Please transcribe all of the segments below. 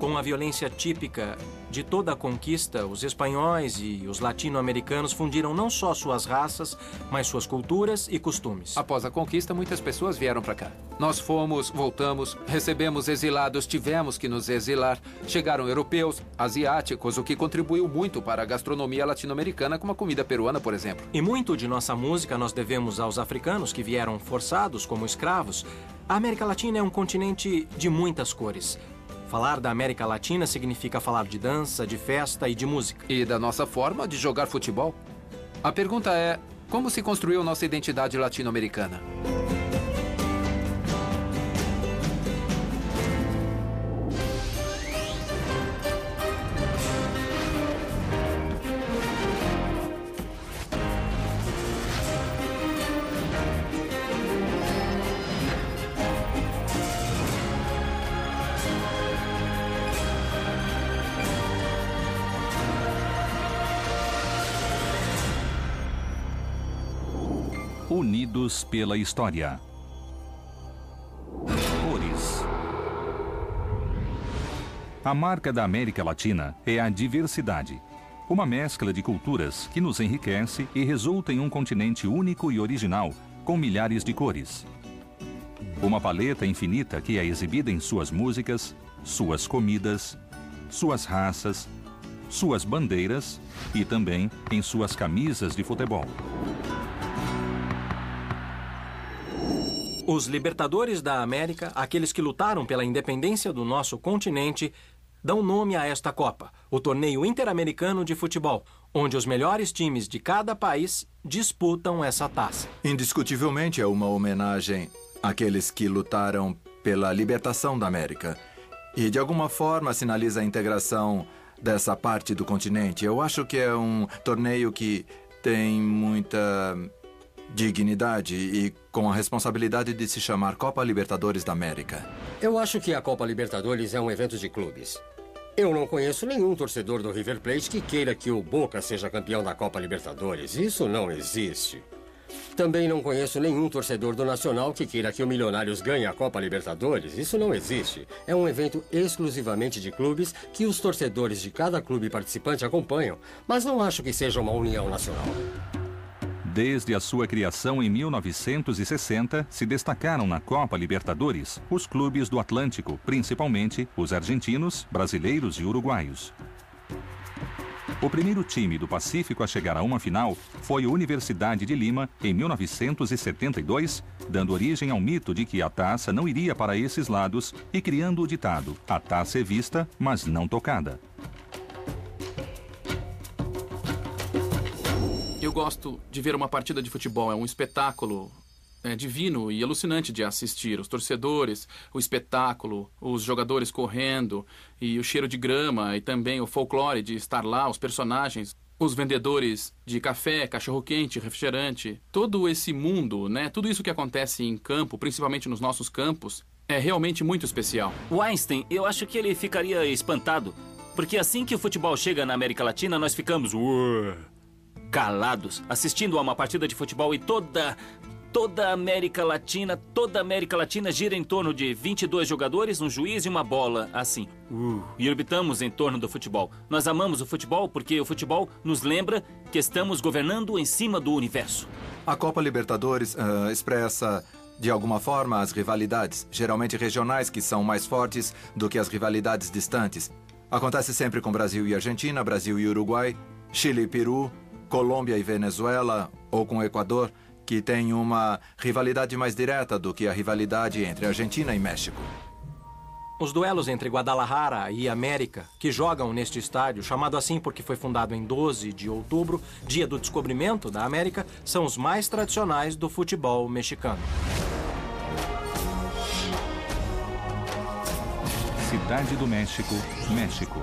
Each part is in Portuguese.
Com a violência típica de toda a conquista, os espanhóis e os latino-americanos fundiram não só suas raças, mas suas culturas e costumes. Após a conquista, muitas pessoas vieram para cá. Nós fomos, voltamos, recebemos exilados, tivemos que nos exilar. Chegaram europeus, asiáticos, o que contribuiu muito para a gastronomia latino-americana, como a comida peruana, por exemplo. E muito de nossa música nós devemos aos africanos que vieram forçados como escravos. A América Latina é um continente de muitas cores. Falar da América Latina significa falar de dança, de festa e de música. E da nossa forma de jogar futebol. A pergunta é, como se construiu nossa identidade latino-americana? Unidos pela história. Cores. A marca da América Latina é a diversidade. Uma mescla de culturas que nos enriquece e resulta em um continente único e original, com milhares de cores. Uma paleta infinita que é exibida em suas músicas, suas comidas, suas raças, suas bandeiras e também em suas camisas de futebol. Os libertadores da América, aqueles que lutaram pela independência do nosso continente, dão nome a esta Copa, o Torneio Interamericano de Futebol, onde os melhores times de cada país disputam essa taça. Indiscutivelmente é uma homenagem àqueles que lutaram pela libertação da América. E, de alguma forma, sinaliza a integração dessa parte do continente. Eu acho que é um torneio que tem muita dignidade e com a responsabilidade de se chamar Copa Libertadores da América. Eu acho que a Copa Libertadores é um evento de clubes. Eu não conheço nenhum torcedor do River Plate que queira que o Boca seja campeão da Copa Libertadores. Isso não existe. Também não conheço nenhum torcedor do Nacional que queira que o Milionários ganhe a Copa Libertadores. Isso não existe. É um evento exclusivamente de clubes que os torcedores de cada clube participante acompanham. Mas não acho que seja uma união nacional. Desde a sua criação em 1960, se destacaram na Copa Libertadores os clubes do Atlântico, principalmente os argentinos, brasileiros e uruguaios. O primeiro time do Pacífico a chegar a uma final foi a Universidade de Lima, em 1972, dando origem ao mito de que a taça não iria para esses lados e criando o ditado: a taça é vista, mas não tocada. Eu gosto de ver uma partida de futebol, é um espetáculo divino e alucinante de assistir. Os torcedores, o espetáculo, os jogadores correndo e o cheiro de grama e também o folclore de estar lá, os personagens, os vendedores de café, cachorro-quente, refrigerante. Todo esse mundo, né? Tudo isso que acontece em campo, principalmente nos nossos campos, é realmente muito especial. O Einstein, eu acho que ele ficaria espantado, porque assim que o futebol chega na América Latina, nós ficamos calados, assistindo a uma partida de futebol e toda a América Latina gira em torno de 22 jogadores, um juiz e uma bola, assim. E orbitamos em torno do futebol. Nós amamos o futebol porque o futebol nos lembra que estamos governando em cima do universo. A Copa Libertadores expressa, de alguma forma, as rivalidades, geralmente regionais, que são mais fortes do que as rivalidades distantes. Acontece sempre com Brasil e Argentina, Brasil e Uruguai, Chile e Peru, Colômbia e Venezuela, ou com Equador, que tem uma rivalidade mais direta do que a rivalidade entre Argentina e México. Os duelos entre Guadalajara e América, que jogam neste estádio, chamado assim porque foi fundado em 12 de outubro, dia do descobrimento da América, são os mais tradicionais do futebol mexicano. Cidade do México, México.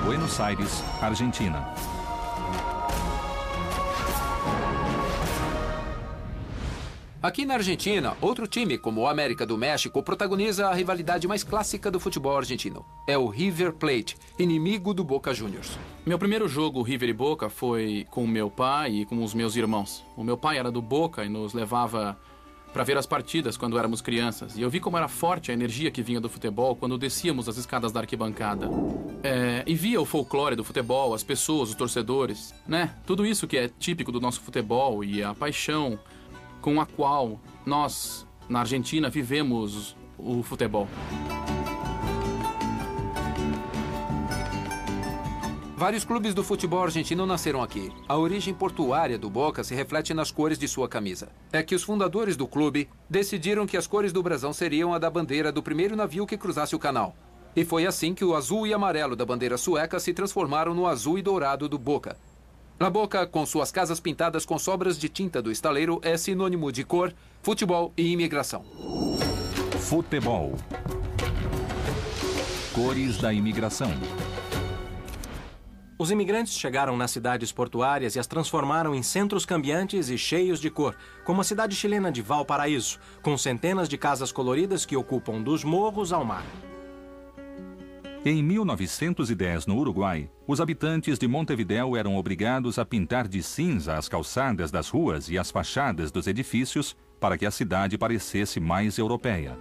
Buenos Aires, Argentina. Aqui na Argentina, outro time, como o América do México, protagoniza a rivalidade mais clássica do futebol argentino. É o River Plate, inimigo do Boca Juniors. Meu primeiro jogo River e Boca foi com o meu pai e com os meus irmãos. O meu pai era do Boca e nos levava para ver as partidas quando éramos crianças. E eu vi como era forte a energia que vinha do futebol quando descíamos as escadas da arquibancada. E via o folclore do futebol, as pessoas, os torcedores, né? Tudo isso que é típico do nosso futebol e a paixão com a qual nós, na Argentina, vivemos o futebol. Vários clubes do futebol argentino nasceram aqui. A origem portuária do Boca se reflete nas cores de sua camisa. É que os fundadores do clube decidiram que as cores do brasão seriam a da bandeira do primeiro navio que cruzasse o canal. E foi assim que o azul e amarelo da bandeira sueca se transformaram no azul e dourado do Boca. La Boca, com suas casas pintadas com sobras de tinta do estaleiro, é sinônimo de cor, futebol e imigração. Futebol. Cores da imigração. Os imigrantes chegaram nas cidades portuárias e as transformaram em centros cambiantes e cheios de cor, como a cidade chilena de Valparaíso, com centenas de casas coloridas que ocupam dos morros ao mar. Em 1910, no Uruguai, os habitantes de Montevidéu eram obrigados a pintar de cinza as calçadas das ruas e as fachadas dos edifícios para que a cidade parecesse mais europeia.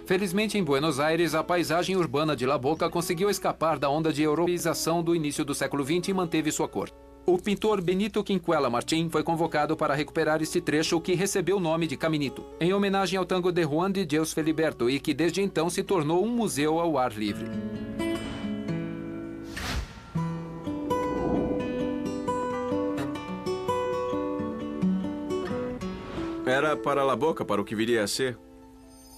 Felizmente, em Buenos Aires, a paisagem urbana de La Boca conseguiu escapar da onda de europeização do início do século XX e manteve sua cor. O pintor Benito Quinquela Martín foi convocado para recuperar este trecho que recebeu o nome de Caminito, em homenagem ao tango de Juan de Deus Feliberto e que desde então se tornou um museu ao ar livre. Era para La Boca, para o que viria a ser.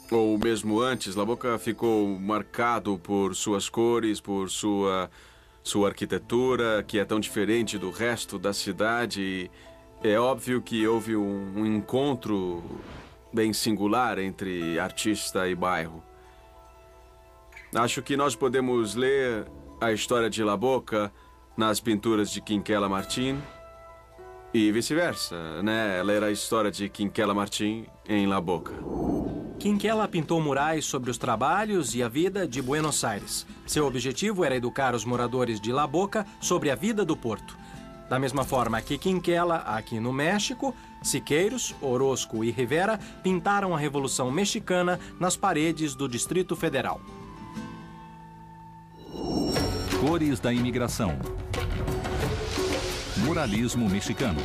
Ou mesmo antes, La Boca ficou marcado por suas cores, por sua arquitetura, que é tão diferente do resto da cidade. É óbvio que houve um encontro bem singular entre artista e bairro. Acho que nós podemos ler a história de La Boca nas pinturas de Quinquela Martín e vice-versa, né? Ler a história de Quinquela Martín em La Boca. Quinquela pintou murais sobre os trabalhos e a vida de Buenos Aires. Seu objetivo era educar os moradores de La Boca sobre a vida do porto. Da mesma forma que Quinquela, aqui no México, Siqueiros, Orozco e Rivera pintaram a Revolução Mexicana nas paredes do Distrito Federal. Cores da imigração. Muralismo mexicano.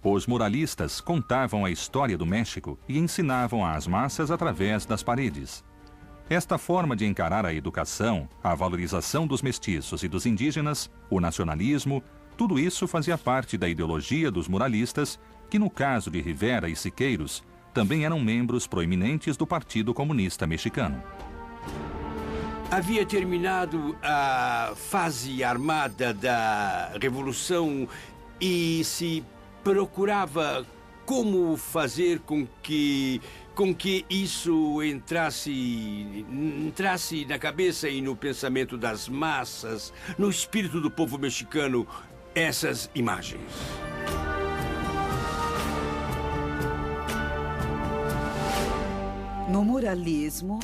Os muralistas contavam a história do México e ensinavam às massas através das paredes. Esta forma de encarar a educação, a valorização dos mestiços e dos indígenas, o nacionalismo, tudo isso fazia parte da ideologia dos muralistas, que no caso de Rivera e Siqueiros, também eram membros proeminentes do Partido Comunista Mexicano. Havia terminado a fase armada da Revolução e se procurava como fazer com que isso entrasse na cabeça e no pensamento das massas, no espírito do povo mexicano, essas imagens. No muralismo,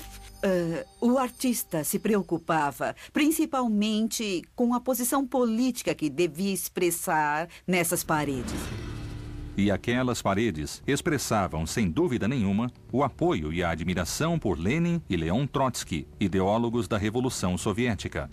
o artista se preocupava principalmente com a posição política que devia expressar nessas paredes. E aquelas paredes expressavam, sem dúvida nenhuma, o apoio e a admiração por Lenin e Leon Trotsky, ideólogos da Revolução Soviética.